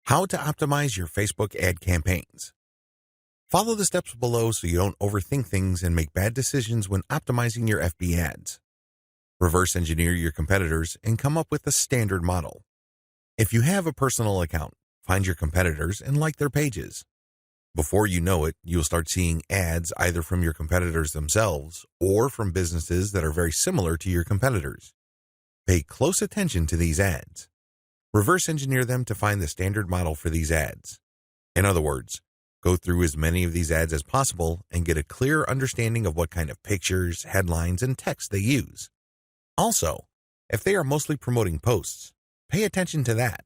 How to optimize your Facebook ad campaigns. Follow the steps below so you don't overthink things and make bad decisions when optimizing your FB ads. Reverse engineer your competitors and come up with a standard model. If you have a personal account, find your competitors and like their pages. Before you know it, you'll start seeing ads either from your competitors themselves or from businesses that are very similar to your competitors. Pay close attention to these ads. Reverse engineer them to find the standard model for these ads. In other words, go through as many of these ads as possible and get a clear understanding of what kind of pictures, headlines, and text they use. Also, if they are mostly promoting posts, pay attention to that.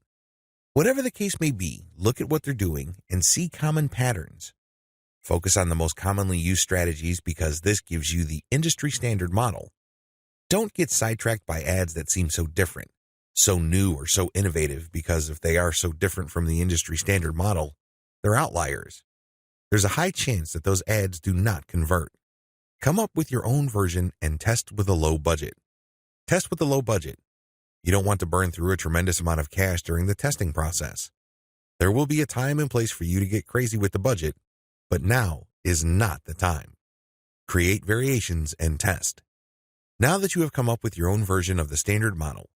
Whatever the case may be, look at what they're doing and see common patterns. Focus on the most commonly used strategies because this gives you the industry standard model. Don't get sidetracked by ads that seem so different, so new or so innovative, because if they are so different from the industry standard model, they're outliers. There's a high chance that those ads do not convert. Come up with your own version and test with a low budget. Test with a low budget. You don't want to burn through a tremendous amount of cash during the testing process. There will be a time and place for you to get crazy with the budget, but now is not the time. Create variations and test. Now that you have come up with your own version of the standard model,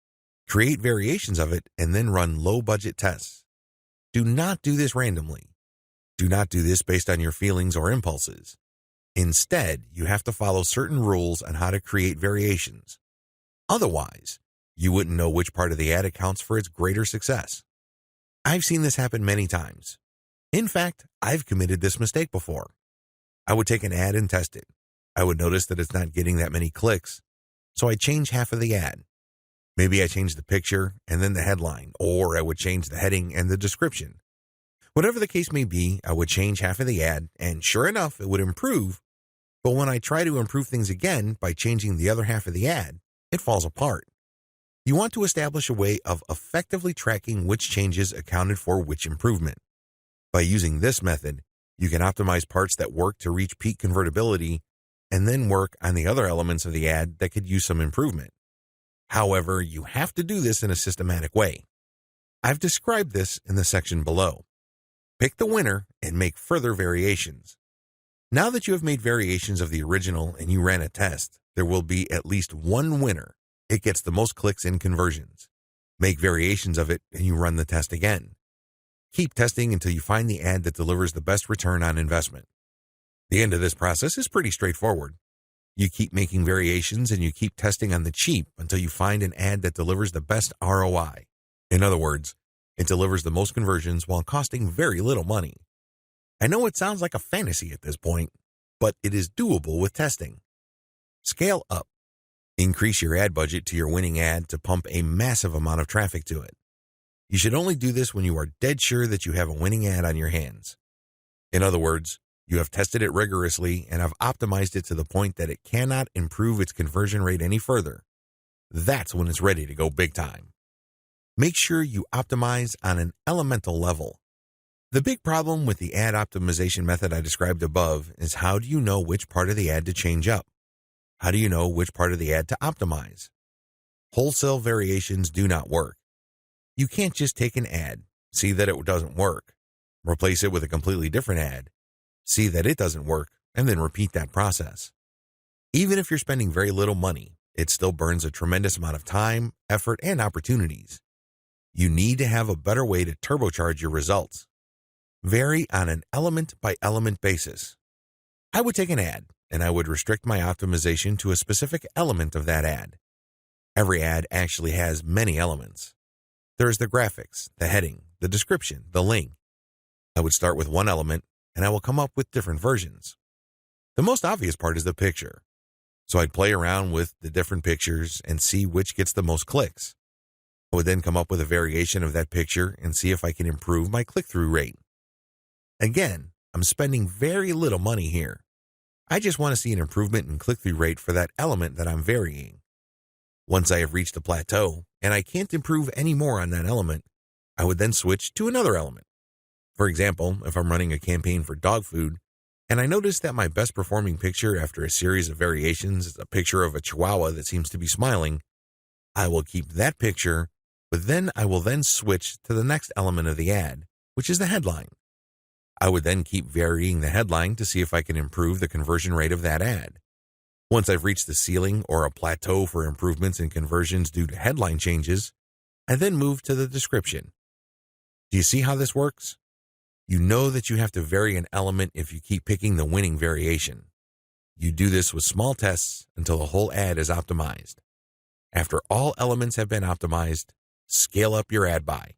create variations of it and then run low-budget tests. Do not do this randomly. Do not do this based on your feelings or impulses. Instead, you have to follow certain rules on how to create variations. Otherwise, you wouldn't know which part of the ad accounts for its greater success. I've seen this happen many times. In fact, I've committed this mistake before. I would take an ad and test it. I would notice that it's not getting that many clicks, so I'd change half of the ad. Maybe I change the picture and then the headline, or I would change the heading and the description. Whatever the case may be, I would change half of the ad, and sure enough, it would improve. But when I try to improve things again by changing the other half of the ad, it falls apart. You want to establish a way of effectively tracking which changes accounted for which improvement. By using this method, you can optimize parts that work to reach peak convertibility and then work on the other elements of the ad that could use some improvement. However, you have to do this in a systematic way. I've described this in the section below. Pick the winner and make further variations. Now that you have made variations of the original and you ran a test, there will be at least one winner. It gets the most clicks and conversions. Make variations of it and you run the test again. Keep testing until you find the ad that delivers the best return on investment. The end of this process is pretty straightforward. You keep making variations and you keep testing on the cheap until you find an ad that delivers the best ROI. In other words, it delivers the most conversions while costing very little money. I know it sounds like a fantasy at this point, but it is doable with testing. Scale up. Increase your ad budget to your winning ad to pump a massive amount of traffic to it. You should only do this when you are dead sure that you have a winning ad on your hands. In other words, you have tested it rigorously and have optimized it to the point that it cannot improve its conversion rate any further. That's when it's ready to go big time. Make sure you optimize on an elemental level. The big problem with the ad optimization method I described above is how do you know which part of the ad to change up? How do you know which part of the ad to optimize? Wholesale variations do not work. You can't just take an ad, see that it doesn't work, replace it with a completely different ad, see that it doesn't work, and then repeat that process. Even if you're spending very little money, it still burns a tremendous amount of time, effort, and opportunities. You need to have a better way to turbocharge your results. Vary on an element-by-element basis. I would take an ad, and I would restrict my optimization to a specific element of that ad. Every ad actually has many elements. There is the graphics, the heading, the description, the link. I would start with one element, and I will come up with different versions. The most obvious part is the picture. So I'd play around with the different pictures and see which gets the most clicks. I would then come up with a variation of that picture and see if I can improve my click-through rate. Again, I'm spending very little money here. I just want to see an improvement in click-through rate for that element that I'm varying. Once I have reached a plateau and I can't improve any more on that element, I would then switch to another element. For example, if I'm running a campaign for dog food and I notice that my best performing picture after a series of variations is a picture of a chihuahua that seems to be smiling, I will keep that picture, but then I will then switch to the next element of the ad which is the headline. I would then keep varying the headline to see if I can improve the conversion rate of that ad. Once I've reached the ceiling or a plateau for improvements in conversions due to headline changes, I then move to the description. Do you see how this works? You know that you have to vary an element if you keep picking the winning variation. You do this with small tests until the whole ad is optimized. After all elements have been optimized, scale up your ad buy.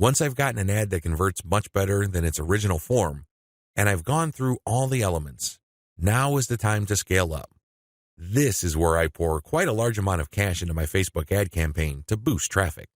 Once I've gotten an ad that converts much better than its original form, and I've gone through all the elements, now is the time to scale up. This is where I pour quite a large amount of cash into my Facebook ad campaign to boost traffic.